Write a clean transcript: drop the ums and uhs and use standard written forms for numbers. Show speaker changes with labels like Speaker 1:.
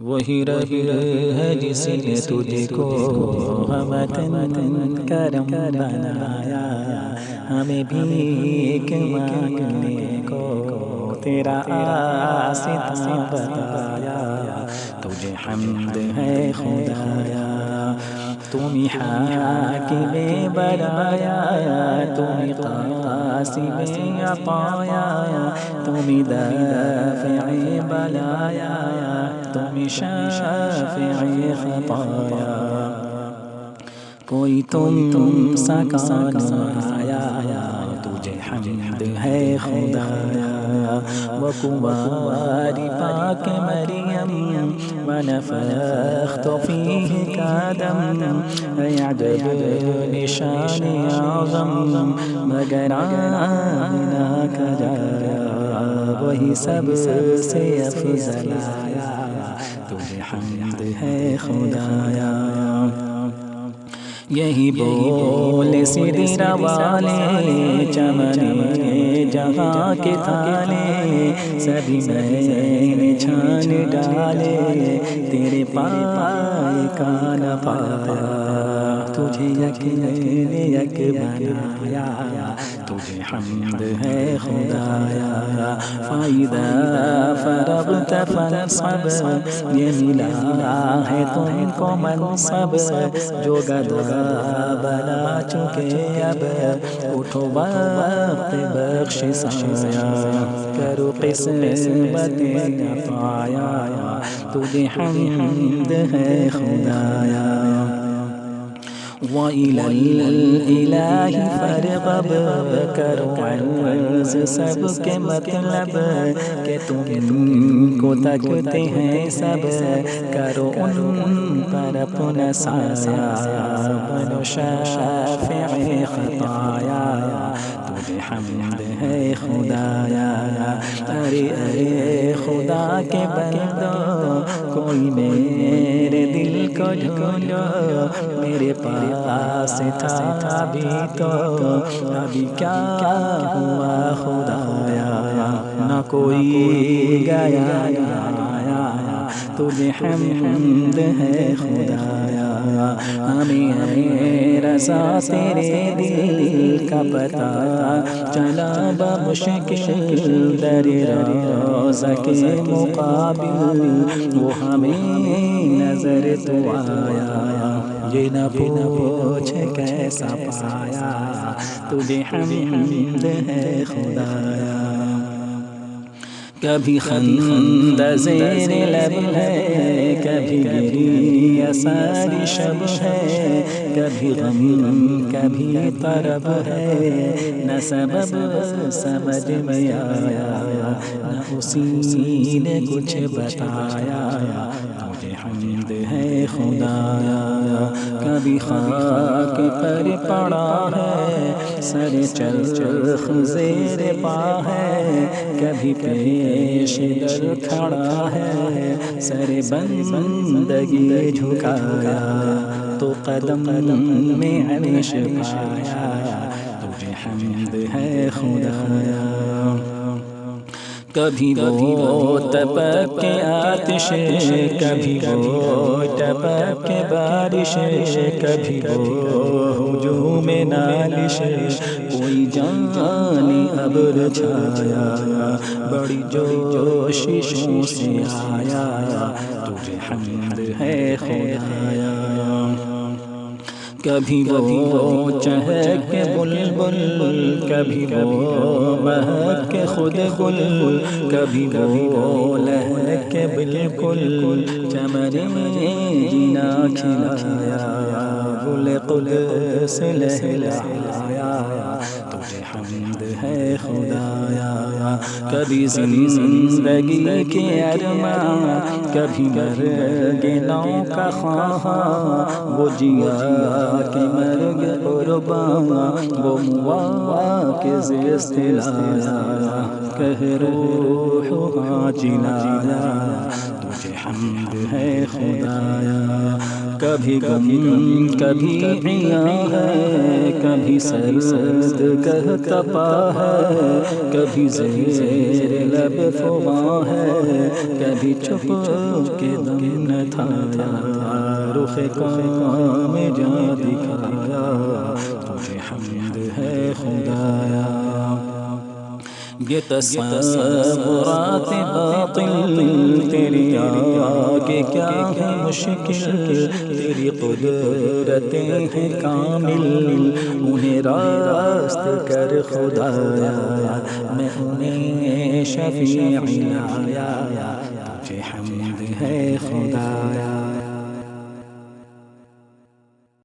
Speaker 1: وہی رب ہے جس نے تجھ کو ہمت کرم بنایا، ہمیں بھیک مانگنے کو تیرا آستہ بتایا۔ تجھے حمد ہے خدایا، تم حاکم برایا، تم قاسم عطایا، تم دافع بلایا، تم شافع خطایا۔ کوئی تم سا کون آیا، تجھے حمد ہے خدایا۔ وکنواری پاک مریم ونفخت فیہ کادم، عجب نشان اعظم مگر آمنہ کا جایا، وہی سب سے افضل آیا، تجھے حمد ہے خدایا۔ یہی بول سدر والے چمن جہاں کے تھالے، سبھی میں نے چھان ڈالے، تیرے پائے کا نہ پایا، تجھے یک بنایا، تجھے حمد ہے خدایا۔ فائدہ فرغت فانصب، یہ ملا ہے تم کو منصب، جو گدا بنا چکے اب اٹھو وقت بخش سایہ، کرو قسمت عطایا، تجھے حمد ہے خدایا۔ وَإِلَى الْإِلَٰهِ فَارْغَب، کرو عرض سب کے مطلب کہ تم کو تکتے ہیں سب، کرو ان پر اپنا سایہ، بنو شافع خطایا، تجھے حمد ہے خدایا۔ ارے ارے خدا کے بندو، کوئی میرے دل کو ڈھونڈو، میرے پاس تھا ابھی تو ابھی کیا ہوا خدایا، نہ کوئی گیا نہ آیا، تجھے حمد ہے خدایا۔ ہمیں رضا تیرے دل کا پتہ چلا بمشکل، در روضہ کے مقابل وہ ہمیں نظر تو آیا، یہ نہ پوچھ کیسا پایا، تجھے حمد ہے خدایا۔ کبھی خندہ زیر لب ہے، کبھی گریہ ساری شب ہے، کبھی غم کبھی طرب ہے، نہ سبب سمجھ میں آیا، نہ اسی نے کچھ بتایا، تجھے حمد ہے خدایا۔ کبھی خاک پر پڑا ہے، سر چرخ زیر پا ہے، کبھی پیش در کھڑا ہے، سر بندگی جھکایا، تو قدم میں عرش پایا، تجھے حمد ہے خدایا۔ کبھی وہ تپک کے آتش، کبھی وہ ٹپک کے بارش، کبھی وہ ہجوم نالش، کوئی جانے ابر چھایا، بڑی جوششوں سے آیا، تجھے حمد ہے خدایا۔ کبھی وہ چہک کے بلبل، کبھی وہ مہک کے خود گل، کبھی وہ لہک کے بالکل چمن جینا کھلایا، گل قدس لہلایا، تجھے حمد ہے خدایا۔ کبھی زندگی کے ارماں، کبھی مرگ نو کا خواہاں، وہ جیا کہ مرگ قرباں، وہ موا کے زیست لایا، کہ روح ہاں جلایا، تجھے حمد ہے خدایا، کبھی غم کبھی عیا ہے، کبھی سرد کہ تپا ہے، کبھی زیر لب فغاں ہے، کبھی چھپ کے دم نہ تھایا، رخ کام جا دکھایا، تجھے حمد ہے خدایا۔ یہ تصورات باطل تیری آگے کیا ہے مشکل، تیری قدرتیں ہیں کامل، انہیں راست کر خدایا، میں انہیں شفیع لایا، تجھے حمد ہے خدایا۔